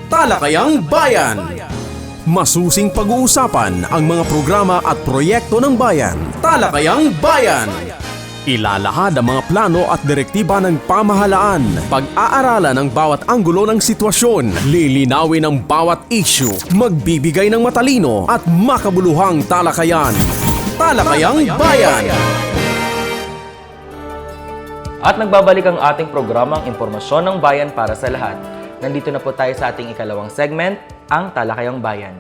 Talakayang Bayan. Masusing pag-uusapan ang mga programa at proyekto ng bayan. Talakayang Bayan. Ilalahad ang mga plano at direktiba ng pamahalaan. Pag-aaralan ang bawat anggulo ng sitwasyon. Lilinawin ang bawat issue. Magbibigay ng matalino at makabuluhang talakayan. Talakayang Bayan. At nagbabalik ang ating programang Impormasyon ng Bayan para sa lahat. Nandito na po tayo sa ating ikalawang segment, ang Talakayang Bayan.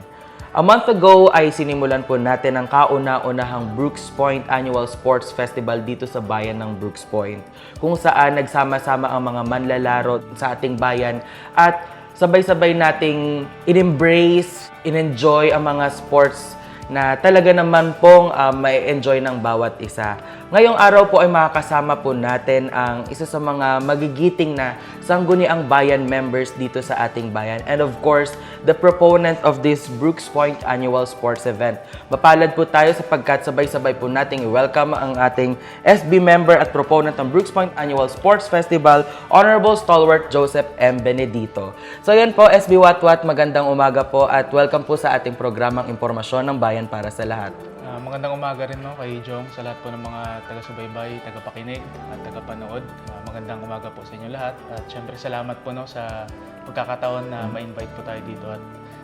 A month ago ay sinimulan po natin ang kauna-unahang Brooks Point Annual Sports Festival dito sa bayan ng Brooks Point, kung saan nagsama-sama ang mga manlalaro sa ating bayan at sabay-sabay nating in-embrace, in-enjoy ang mga sports na talaga naman pong may enjoy ng bawat isa. Ngayong araw po ay makakasama po natin ang isa sa mga magigiting na sangguniang bayan members dito sa ating bayan. And of course, the proponent of this Brooks Point Annual Sports Event. Mapalad po tayo sapagkat sabay-sabay po nating welcome ang ating SB member at proponent ng Brooks Point Annual Sports Festival, Honorable Stalwart Joseph M. Benedito. So yan po, SB Watwat, magandang umaga po at welcome po sa ating programang Impormasyon ng Bayan para sa lahat. Magandang umaga rin kay Jong, sa lahat po ng mga taga-subaybay, taga-pakinig at taga-panood. Magandang umaga po sa inyo lahat. At syempre salamat po sa pagkakataon na ma-invite po tayo dito at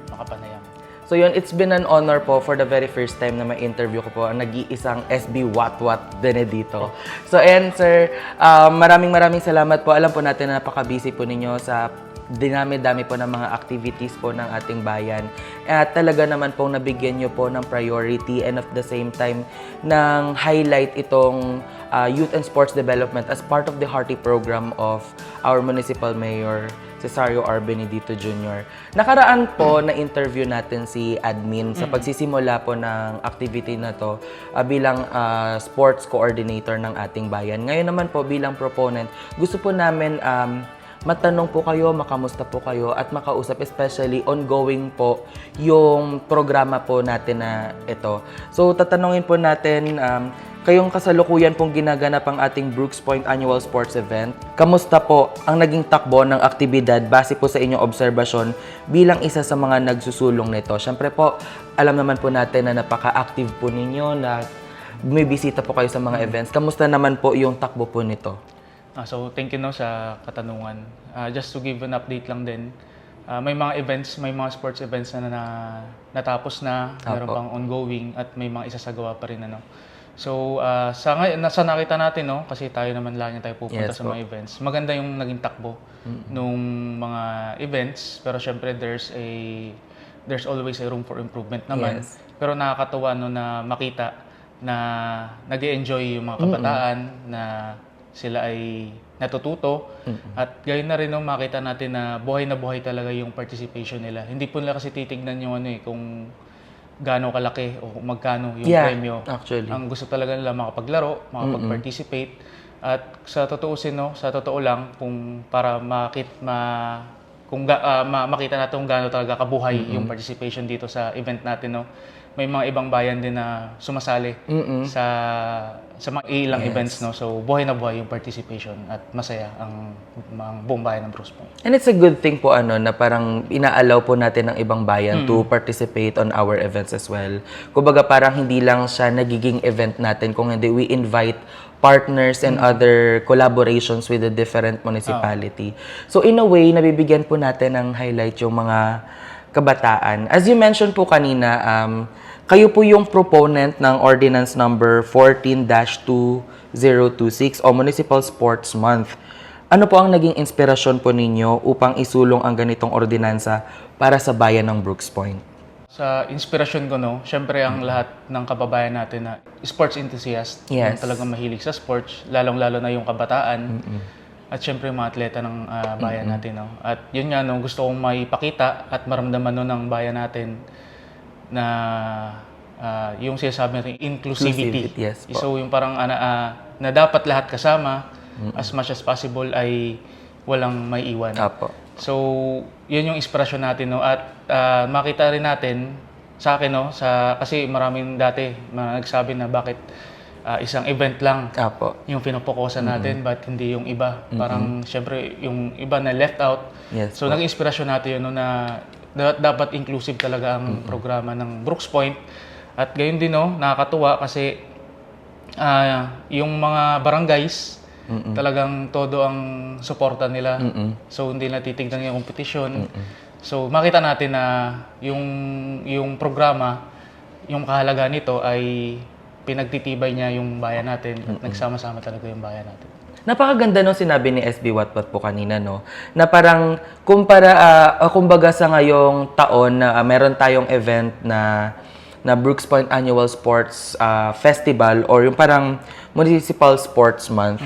makapanayam. So yun, it's been an honor po for the very first time na ma-interview ko po ang nag-iisang SB Watwat Benedito. So and sir, maraming salamat po. Alam po natin na napaka-busy po ninyo sa dinami-dami po ng mga activities po ng ating bayan. At talaga naman pong nabigyan nyo po ng priority and at the same time ng highlight itong Youth and Sports Development as part of the Hearty program of our Municipal Mayor Cesario R. Benedito Jr. Nakaraan po na interview natin si Admin sa pagsisimula po ng activity na to bilang sports coordinator ng ating bayan. Ngayon naman po bilang proponent, gusto po namin matanong po kayo, makamusta po kayo at makausap, especially ongoing po yung programa po natin na ito. So tatanungin po natin, kayong kasalukuyan pong ginaganap ang ating Brooks Point Annual Sports Event. Kamusta po ang naging takbo ng aktibidad base po sa inyong obserbasyon bilang isa sa mga nagsusulong nito? Siyempre po, alam naman po natin na napaka-active po ninyo, na bumibisita po kayo sa mga events. Kamusta naman po yung takbo po nito? So thank you sa katanungan. Just to give an update lang din, may mga events, may mga sports events na natapos na, meron pang ongoing at may mga isasagawa pa rin . So sa nakita natin, kasi tayo naman lang tayo pupunta sa mga events. Maganda yung naging takbo nung mga events, pero syempre there's always a room for improvement naman. Yes. Pero nakakatuwa na makita na nag-e-enjoy yung mga kabataan, na sila ay natututo at gayon na rin makita natin na buhay talaga yung participation nila. Hindi po nila kasi titignan yung kung gaano kalaki o magkano yung premyo. Actually. Ang gusto talaga nila makapaglaro, makapag-participate. At sa totoo lang, kung para makita natin kung gaano talaga kabuhay yung participation dito sa event natin, may mga ibang bayan din na sumasali sa mga ilang events, So buhay na buhay yung participation at masaya ang buong bayan ng Brooks Point. And it's a good thing po na parang inaalaw po natin ng ibang bayan to participate on our events as well. Kumbaga parang hindi lang siya nagiging event natin, kung hindi we invite partners and other collaborations with the different municipality. So in a way, nabibigyan po natin ng highlight yung mga kabataan. As you mentioned po kanina, kayo po yung proponent ng Ordinance Number 14-2026 o Municipal Sports Month. Ano po ang naging inspirasyon po ninyo upang isulong ang ganitong ordinansa para sa bayan ng Brooks Point? Sa inspirasyon ko, syempre ang lahat ng kababayan natin na sports enthusiast, Yes. talagang mahilig sa sports, lalong-lalo na yung kabataan. At syempre yung mga atleta ng bayan natin. At yun nga, gusto kong maipakita at maramdaman ng bayan natin na yung sinasabi natin, inclusivity. Yes, po. So yung parang na dapat lahat kasama, as much as possible ay walang may iwan. Apo. So yun yung inspirasyon natin. At makita rin natin sa akin, kasi maraming dati nagsabi na bakit isang event lang Apo. yung pinopokusan natin, but hindi yung iba. Parang, syempre, yung iba na left out. Yes So, naging inspirasyon natin yun no, na dapat inclusive talaga ang programa ng Brooks Point. At gayon din, no, nakakatuwa kasi yung mga barangays, talagang todo ang suporta nila. So, hindi na titignan yung kompetisyon. So, makita natin na yung programa, yung kahalaga nito ay pinagtitibay niya yung bayan natin at nagsama-sama talaga yung bayan natin. Napakaganda nung sinabi ni SB Watwat po kanina, no? Na parang, kumbaga sa ngayong taon na meron tayong event na Brooks Point Annual Sports Festival or yung parang Municipal Sports Month,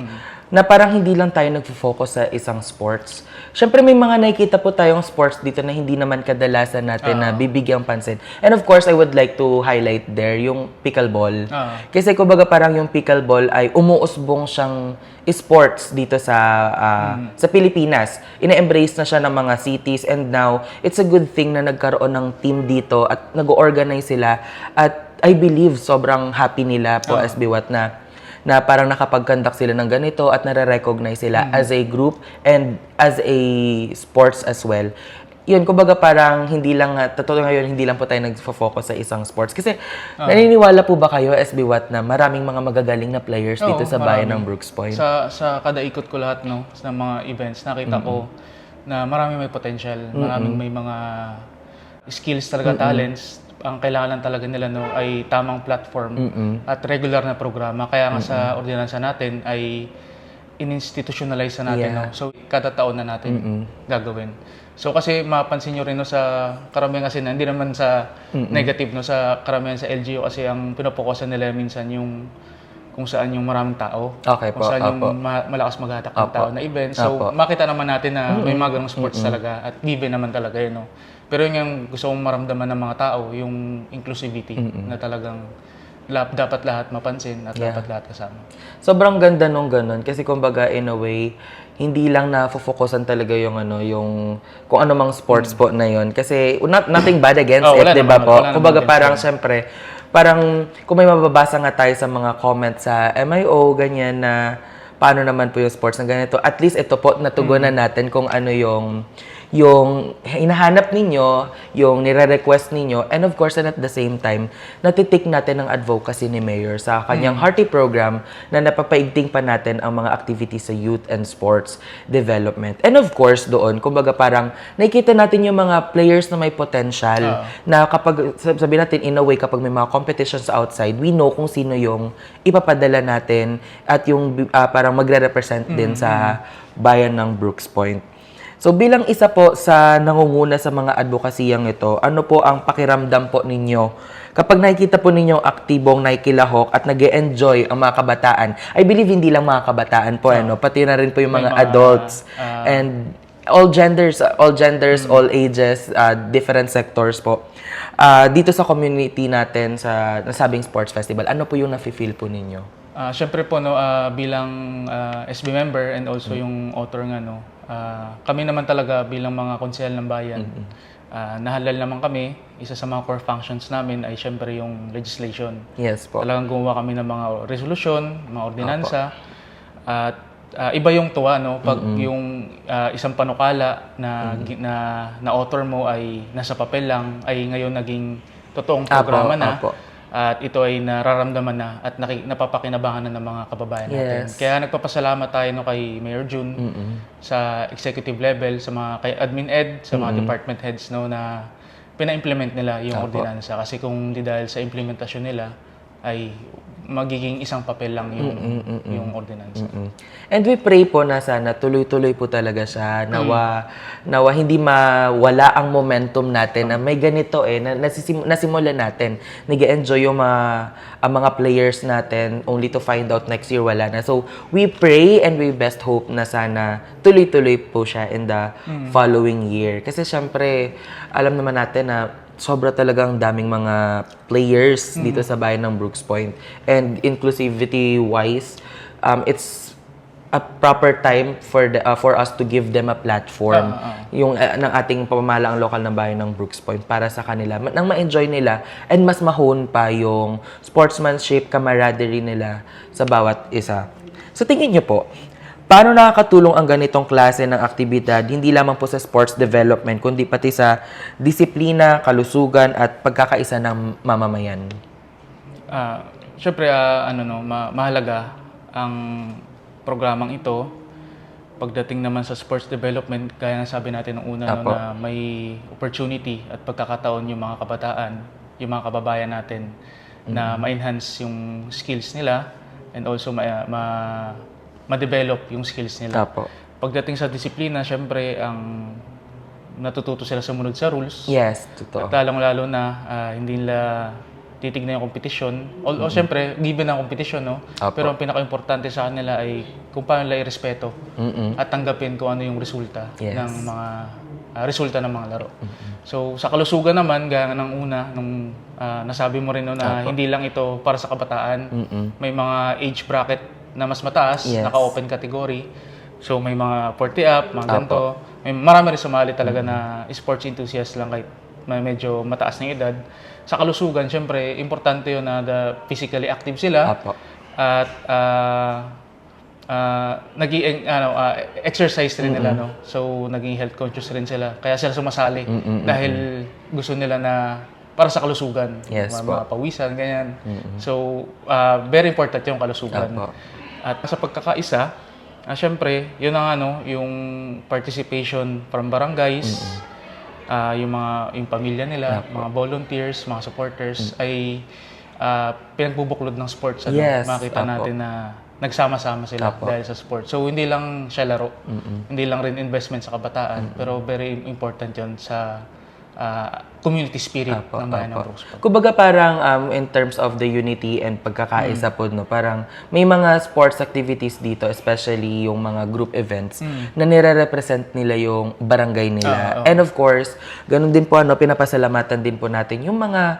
na parang hindi lang tayo nagfo-focus sa isang sports. Siyempre may mga nakikita po tayong sports dito na hindi naman kadalasan natin na bibigyang pansin. And of course, I would like to highlight there yung pickleball. Kasi kumbaga parang yung pickleball ay umuusbong siyang sports dito sa Pilipinas. Ina-embrace na siya ng mga cities and now it's a good thing na nagkaroon ng team dito at nag-organize sila at I believe sobrang happy nila po SB Watt na parang nakapag-conduct sila ng ganito at nare-recognize sila as a group and as a sports as well. Yun, kumbaga parang hindi lang, totoo ngayon, hindi lang po tayo nag-focus sa isang sports. Kasi naniniwala po ba kayo, SB Watt, na maraming mga magagaling na players dito sa bayan ng Brooks Point? Sa kada ikot ko lahat, no, sa mga events, nakita ko na maraming may potential, maraming may mga skills talaga, talents. Ang kailangan lang talaga nila no ay tamang platform at regular na programa. Kaya nga sa ordinansa natin ay in-institutionalize na natin. No? So, kada taon na natin gagawin. So, kasi mapansin nyo rin no, sa karamihan kasi hindi naman sa negative, no, sa karamihan sa LGU kasi ang pinopokusan nila minsan yung kung saan yung maraming tao. Okay kung po, saan yung malakas maghatak ng tao na event. So, makita naman natin na may mga ganong sports talaga at given naman talaga yun. No? Pero yun yung gusto kong maramdaman ng mga tao, yung inclusivity na talagang dapat lahat mapansin at dapat lahat kasama. Sobrang ganda nung ganun kasi kumbaga in a way hindi lang na-focusan talaga yung yung kung ano mang sports po na yun kasi nothing bad against it, 'di ba po? Kumbaga parang syempre parang kung may mababasa nga tayo sa mga comments sa MIO ganyan na paano naman po yung sports na ganito, at least ito po natugunan natin kung ano yung hinahanap ninyo, yung nire-request ninyo, and of course, and at the same time, natitik natin ang advocacy ni Mayor sa kanyang Hearty program na napapaigting pa natin ang mga activities sa youth and sports development. And of course, doon, kumbaga parang nakikita natin yung mga players na may potential na kapag, sabihin natin in a way, kapag may mga competitions outside, we know kung sino yung ipapadala natin at yung parang magre-represent din sa bayan ng Brooks Point. So bilang isa po sa nangunguna sa mga advokasiyang ito, ano po ang pakiramdam po ninyo kapag nakikita po ninyo aktibong nakikilahok at nag-e-enjoy ang mga kabataan? I believe hindi lang mga kabataan po, pati na rin po yung mga adults and all genders, all ages, different sectors po. Dito sa community natin sa nasabing sports festival, ano po yung nafe-feel po ninyo? Siyempre po no, bilang SB member and also yung author nga no, kami naman talaga bilang mga konsehal ng bayan, nahalal naman kami. Isa sa mga core functions namin ay siyempre yung legislation. Yes po. Talagang gumawa kami ng mga resolusyon, mga ordinansa. At iba yung tuwa no pag yung isang panukala na author mo ay nasa papel lang ay ngayon naging totoong programa na. At ito ay nararamdaman na at napapakinabangan na ng mga kababayan natin. Kaya nagpapasalamat tayo no, kay Mayor June sa executive level, sa mga kay Admin Ed, sa mga department heads no, na pina-implement nila yung ordinansa. Kasi kung di dahil sa implementasyon nila, ay magiging isang papel lang yung ordinansa. And we pray po na sana tuloy-tuloy po talaga siya. Nawa hindi mawala ang momentum natin na may ganito na nasimulan natin. Nag-enjoy yung ang mga players natin only to find out next year wala na. So we pray and we best hope na sana tuloy-tuloy po siya in the following year. Kasi syempre alam naman natin na sobra talagang daming mga players dito sa bayan ng Brooks Point. And inclusivity-wise, it's a proper time for us to give them a platform yung ng ating pamamalaang lokal ng bayan ng Brooks Point para sa kanila nang ma-enjoy nila and mas mahone pa yung sportsmanship, camaraderie nila sa bawat isa. So tingin niyo po, paano nakakatulong ang ganitong klase ng aktibidad hindi lamang po sa sports development kundi pati sa disiplina, kalusugan at pagkakaisa ng mamamayan? Syempre, mahalaga ang programang ito. Pagdating naman sa sports development, gaya ng sabi natin nung una, na may opportunity at pagkakataon yung mga kabataan, yung mga kababayan natin na ma-enhance yung skills nila and also ma-develop yung skills nila. Pagdating sa disiplina, syempre, ang natututo sila sumunod sa rules. Yes, totoo. At lalong-lalo na hindi nila titignan yung kompetisyon. Although, syempre, given ang kompetisyon, no? Pero ang pinaka-importante sa kanila ay kung paano nila irespeto at tanggapin kung ano yung resulta ng mga resulta ng mga laro. So, sa kalusugan naman, gaya ng una, nung nasabi mo rin no, na hindi lang ito para sa kabataan. May mga age bracket na mas mataas, naka-open category. So, may mga 40 up, mga ganito. May marami rin sumali talaga na sports enthusiast lang kahit medyo mataas na edad. Sa kalusugan, syempre, importante yun na physically active sila. At exercise rin nila, no? So, naging health conscious rin sila. Kaya sila sumasali dahil gusto nila na para sa kalusugan. Mga pawisan, ganyan. So, very important yung kalusugan. At sa pagkakaisa, syempre, yun ang yung participation from barangays, yung pamilya nila, mga volunteers, mga supporters ay pinagbubuklod ng sports. Makita natin na nagsama-sama sila dahil sa sports. So hindi lang siya laro, hindi lang rin investment sa kabataan, pero very important 'yon sa community spirit ng bayan ng Brooks Point. Kumbaga parang in terms of the unity and pagkakaisa po, no, parang may mga sports activities dito, especially yung mga group events na nire-represent nila yung barangay nila. And of course, ganun din po pinapasalamatan din po natin yung mga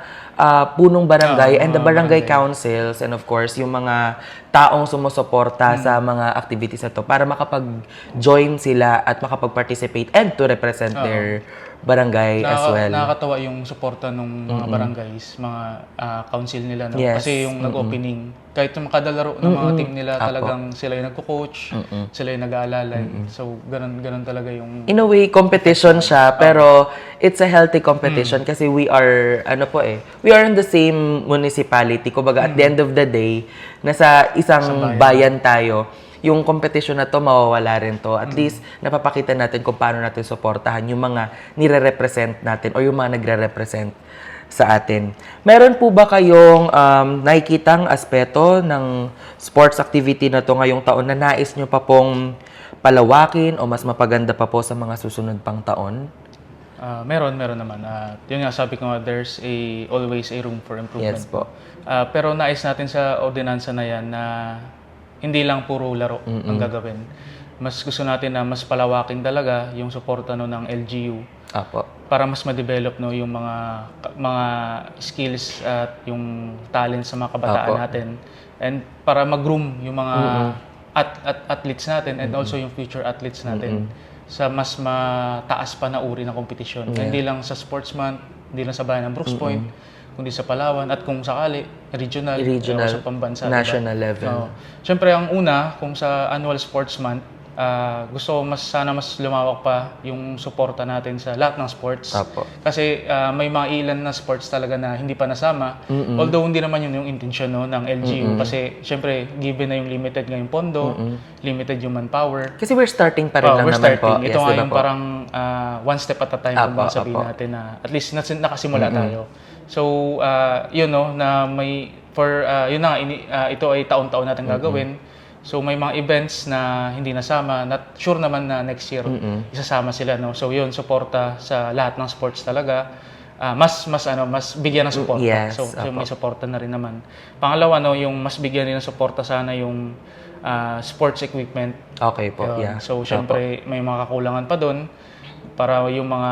punong barangay and the barangay councils and of course yung mga taong sumusuporta sa mga activities na to para makapag-join sila at makapag-participate and to represent their barangay as well. Nakakatawa yung suporta ng mga barangays, mga council nila. No? Kasi yung nag-opening, kahit yung makadalaro ng mga team nila, talagang sila yung nagko-coach, sila yung nag-aalalay. So, ganun talaga yung... In a way, competition siya, pero it's a healthy competition kasi we are, we are in the same municipality. Kumbaga, at the end of the day, nasa isang bayan tayo. Yung competition na to, mawawala rin to. At least, napapakita natin kung paano natin suportahan yung mga nire-represent natin o yung mga nagre-represent sa atin. Meron po ba kayong nakikitang aspeto ng sports activity na to ngayong taon na nais nyo pa pong palawakin o mas mapaganda pa po sa mga susunod pang taon? Meron naman. Yun nga, sabi ko nga, there's always a room for improvement. Yes po. Pero nais natin sa ordinansa na yan na hindi lang puro laro ang gagawin. Mas gusto natin na mas palawakin talaga yung suporta ng LGU para mas ma-develop yung mga skills at yung talents sa mga kabataan natin and para mag-groom yung mga athletes natin and also yung future athletes natin sa mas mataas pa na uri ng kompetisyon. Hindi lang sa sportsman, hindi lang sa bayan ng Brooks Point, kundi sa Palawan at kung sakali regional o sa pambansa, national level. Siyempre ang una, kung sa annual sports month, gusto sana mas lumawak pa yung suporta natin sa lahat ng sports. Kasi may mga ilan na sports talaga na hindi pa nasama. Although hindi naman yun yung intention ng LGU kasi siyempre given na yung limited ngayong pondo, limited yung manpower. Kasi we're starting pa rin lang naman po. Ito nga yung parang one step at a time kung sabihin natin na at least nakasimula tayo. So, yun na may yun na ito ay taon-taon natin gagawin. So may mga events na hindi nasama, not sure naman na next year isasama sila, no. So yun, suporta sa lahat ng sports talaga. Mas bigyan ng suporta. So may suporta na rin naman. Pangalawa, yung mas bigyan rin ng suporta sana yung sports equipment. Okay po. So syempre may mga kakulangan pa doon para yung mga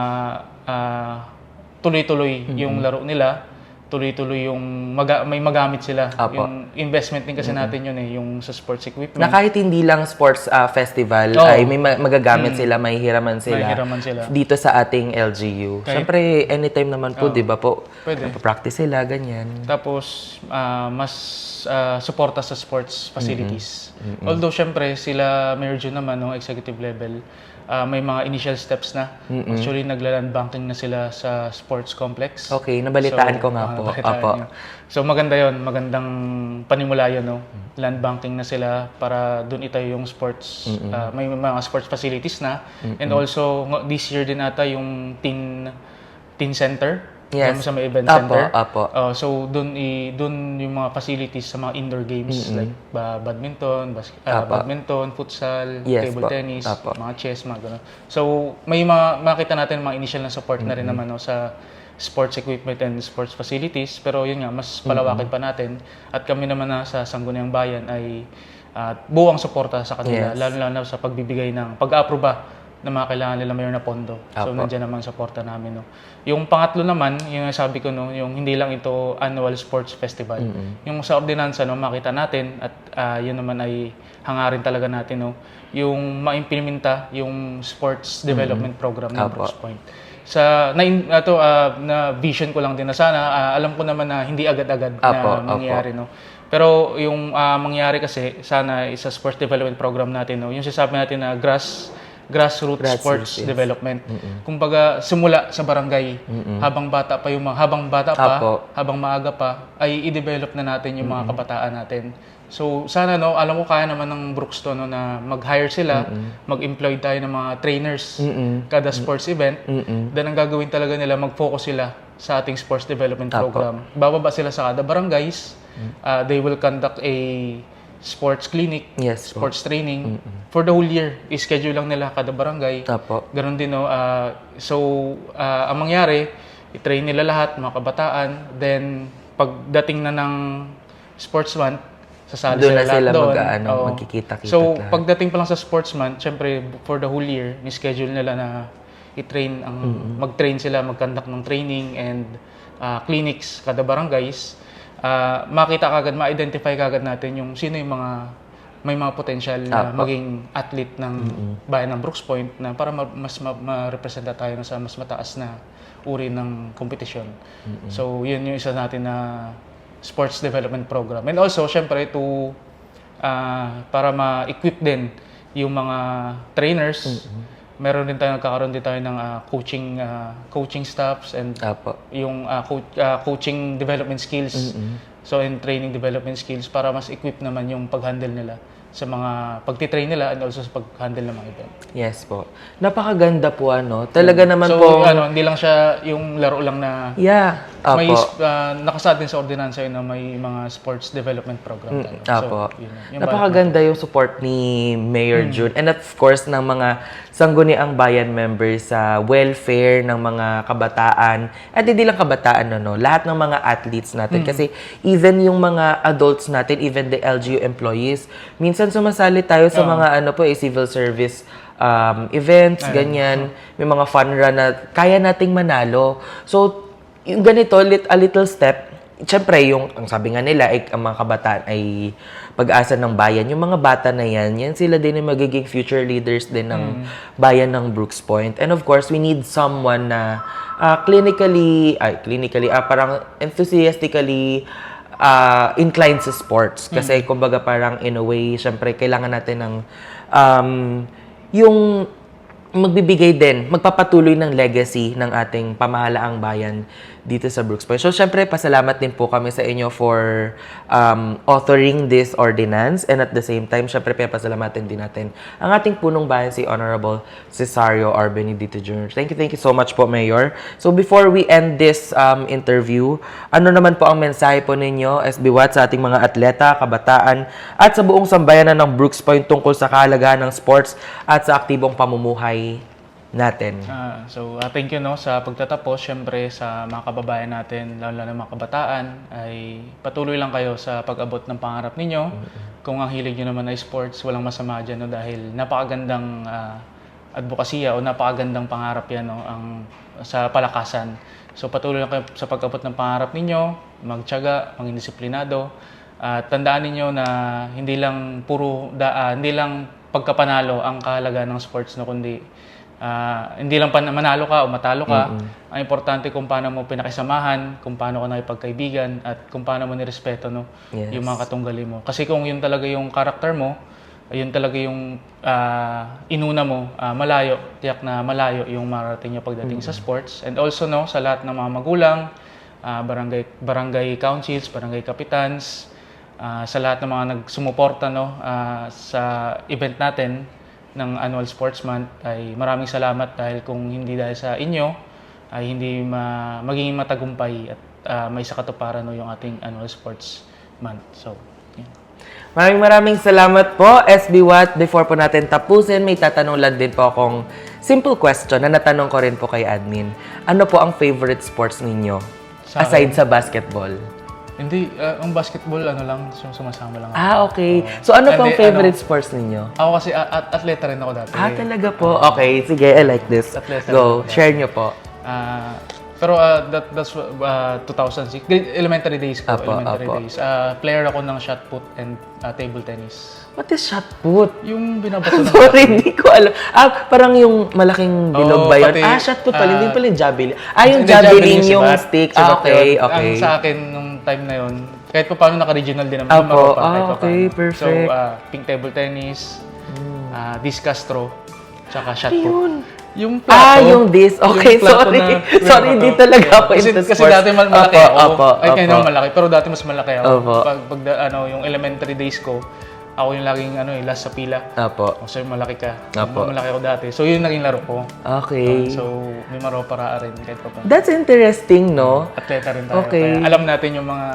tuloy-tuloy yung laro nila tuloy-tuloy yung may magamit sila. Apo. Yung investment din kasi natin yun yung sa sports equipment. Na kahit hindi lang sports festival, Oo. ay may magagamit sila, may hiraman sila. Mahihiraman sila. Dito sa ating LGU. Siyempre, anytime naman po, di ba po? Pwede. Practice sila, ganyan. Tapos, mas suporta sa sports facilities. Although, syempre, sila Mayor Jun naman, no, executive level, may mga initial steps na. Actually, nagla-land banking na sila sa sports complex. Okay, nabalitaan ko nga po. nabalitaan Apo. niyo. So, maganda yon, magandang panimula yun, no? Land banking na sila para doon itayo yung sports, may mga sports facilities na. And also, this year din ata yung teen center. Yes. Sa may event Apo, center. apo. So doon yung mga facilities sa mga indoor games like badminton, futsal, Yes table po. tennis, Apo. mga chess, mga gano'n. So may makita natin mga initial na support na rin naman no, sa sports equipment and sports facilities, pero yun nga mas palawakin pa natin at kami naman na sa Sangguniang Bayan ay buwang suporta sa kanila, Yes. lalo sa pagbibigay ng pag-aproba na mga kailangan nila mayor na pondo. So, Apo. nandiyan naman suporta namin. No. Yung pangatlo naman, yung sabi ko, no, yung hindi lang ito annual sports festival. Yung sa ordinansa, no, makita natin at yun naman ay hangarin talaga natin, no, yung maimplementa yung sports development program ng Apo. Brooks Point. Na vision ko lang din na sana, alam ko naman na hindi agad-agad Apo, na mangyayari. No. Pero yung mangyayari kasi, sana sa sports development program natin, no, yung sinasabi natin na grassroots sports yes. development. Kumbaga simula sa barangay habang bata pa Apo. habang maaga pa ay i-develop na natin yung mga kabataan natin. So sana no, alam ko kaya naman ng Brooks to no, na mag-hire sila, mag-employ tayo ng mga trainers kada sports event. Then ang gagawin talaga nila, mag-focus sila sa ating sports development Apo. program. Bababa sila sa kada barangays. They will conduct a sports clinic, Yes po. sports training. For the whole year, i-schedule lang nila kada barangay. Apo. Ganon din, no? Ang mangyari, i-train nila lahat, mga kabataan. Then, pagdating na ng sports month, sasali Doon na lahat sila doon. mag-ano, Oo. magkikita-kita So, lahat. pagdating pa lang sa sports month, syempre, for the whole year, ni-schedule nila na i-train, mag-train sila, mag-conduct ng training and clinics kada barangays. Makita kagad, ma-identify kagad natin yung sino yung may mga potential na Apo. maging athlete ng bayan ng Brooks Point na para mas ma-representa tayo sa mas mataas na uri ng kompetisyon. So, yun yung isa natin na sports development program. And also, syempre, para ma-equip din yung mga trainers, nagkakaroon din tayo ng coaching staffs and Apo. yung coaching development skills. So, and training development skills para mas equip naman yung pag-handle nila sa mga pagtitrain nila and also sa pag-handle ng mga event. Yes po. Napakaganda po ano. Talaga naman So, po. hindi lang siya yung laro lang na Yeah. Apo. may nakasaad din sa ordinansa yun na may mga sports development program tayo. Apo. Yun. Napakaganda yung support ni Mayor June and of course ng mga Sangguniang Bayan members sa welfare ng mga kabataan at hindi lang kabataan lahat ng mga athletes natin kasi even yung mga adults natin, even the LGU employees, minsan sumasali tayo sa mga civil service events, ganyan, may mga fun run na kaya nating manalo. So yung ganito, a little step, siyempre, ang sabi nga nila, ang mga kabataan ay pag-asa ng bayan. Yung mga bata na yan sila din yung magiging future leaders din ng bayan ng Brooks Point. And of course, we need someone na parang enthusiastically inclined sa sports. Kasi kumbaga parang in a way, siyempre, kailangan natin ng yung magbibigay din, magpapatuloy ng legacy ng ating pamahalaang bayan dito sa Brooks Point. So, syempre, pasalamat din po kami sa inyo for authoring this ordinance and at the same time, syempre, pasalamatan din natin ang ating punong bayan, si Honorable Cesario R. Benedito Jr. Thank you so much po, Mayor. So, before we end this interview, ano naman po ang mensahe po ninyo, SB Watt, sa ating mga atleta, kabataan, at sa buong sambayanan ng Brooks Point tungkol sa kahalagahan ng sports at sa aktibong pamumuhay natin? Thank you sa pagtatapos. Siyempre sa mga kababayan natin, lalo na mga kabataan, ay patuloy lang kayo sa pag-abot ng pangarap ninyo. Kung ang hilig nyo naman ay sports, walang masama dyan dahil napakagandang advokasya o napakagandang pangarap yan, no, sa palakasan. So patuloy lang kayo sa pag-abot ng pangarap ninyo, magtiyaga, maging disiplinado. At tandaan ninyo na hindi lang pagkapanalo ang kahalaga ng sports, no, kundi hindi lang manalo ka o matalo ka. Ang importante kung paano mo pinakisamahan, kung paano ka nakipagkaibigan, at kung paano mo nirespeto, no, yung mga katunggali mo. Kasi kung yun talaga yung karakter mo, yun talaga yung inuna mo, tiyak na malayo yung marating nyo pagdating sa sports. And also, no, sa lahat ng mga magulang, barangay councils, barangay capitans, sa lahat ng mga nagsumuporta, no, sa event natin ng Annual Sports Month, ay maraming salamat dahil kung hindi dahil sa inyo ay hindi magiging matagumpay at may sa katuparan, no, yung ating Annual Sports Month. So, yeah. Maraming salamat po, SB Watt. Before po natin tapusin, may tatanong lang din po akong simple question na natanong ko rin po kay admin. Ano po ang favorite sports ninyo? Aside sa basketball. Hindi, ang basketball, sumasama lang ako. Okay. So, ano po ang favorite sports ninyo? Ako kasi atleta rin ako dati. Talaga po? Okay, sige, I like this. Atleta Go, rin. share nyo po. Pero that's 2006. Elementary days ko. Days. Player ako ng shot put and table tennis. What is shot put? Yung binabato ng Sorry, hindi ko alam. Parang yung malaking bilog ba yun? pati, Shot put pala. Hindi pala yung javelin. Yung Hindi, javelin si yung Bat. stick. Si Bat Okay, yun. okay. Ang sa akin, nung time na yun, kahit pa paano naka-regional din naman. Apo. Kahit pa Okay, paano. perfect. So, ping table tennis, discus throw, tsaka shot put. Yun. Yung plato. Yung this. Okay, yung plato sorry. na Sorry, hindi talaga ako kasi, into kasi sports. dati malaki ako. Ay, Opo. kaya naman malaki. Pero dati mas malaki ako. Opo. Pag yung elementary days ko, ako yung laging last sa pila. Apo. So, malaki ka. Opo. Malaki ako dati. So, yun naging laro ko. Okay. So, may maropa rin kahit pa paano. That's interesting, no? Atleta rin tayo. Okay. Kaya alam natin yung mga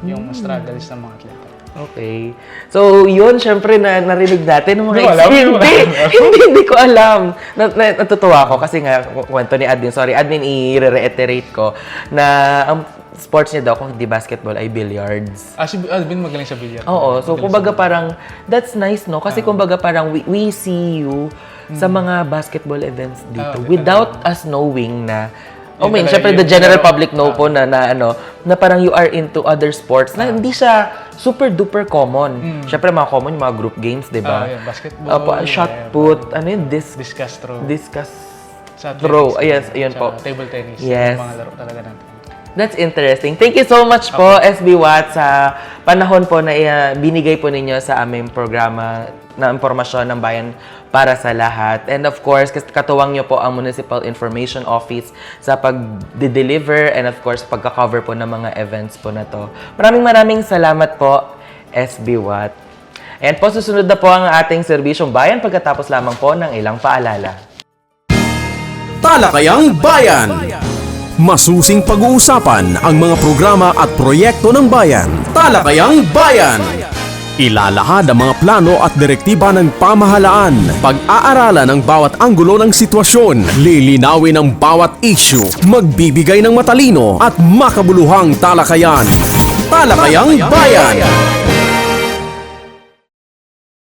yung struggles ng mga atleta. Okay. So, yun, syempre, narinig natin ng mga Hindi mo alam? Hindi ko alam. Natutuwa ako kasi nga, kwento ni Admin. Sorry, Admin, i-reiterate ko na ang sports niya daw, kung hindi basketball, ay billiards. Si Alvin magaling sa billiard. Oo. So, kumbaga parang, that's nice, no? Kasi kumbaga parang we see you sa mga basketball events dito without us knowing na syempre the general public know po na parang you are into other sports na hindi siya super duper common. Syempre mga common yung mga group games, 'di ba? Basketball, shot put, discus throw. Discus Sa throw. athletics, Ayun po. Table tennis. Yes. Yung mga laro talaga natin. That's interesting. Thank you so much po, SB Watt, sa panahon po na binigay po ninyo sa aming programa na impormasyon ng bayan para sa lahat. And of course, katuwang nyo po ang Municipal Information Office sa pag-deliver and of course, pagka-cover po ng mga events po na to. Maraming salamat po, SB Watt. And po, susunod na po ang ating serbisyong bayan pagkatapos lamang po ng ilang paalala. Talakayang Bayan. Masusing pag-uusapan ang mga programa at proyekto ng bayan. Talakayang Bayan. Ilalahad ang mga plano at direktiba ng pamahalaan. Pag-aaralan ang bawat anggulo ng sitwasyon. Lilinawin ang bawat issue. Magbibigay ng matalino at makabuluhang talakayan. Talakayang Bayan.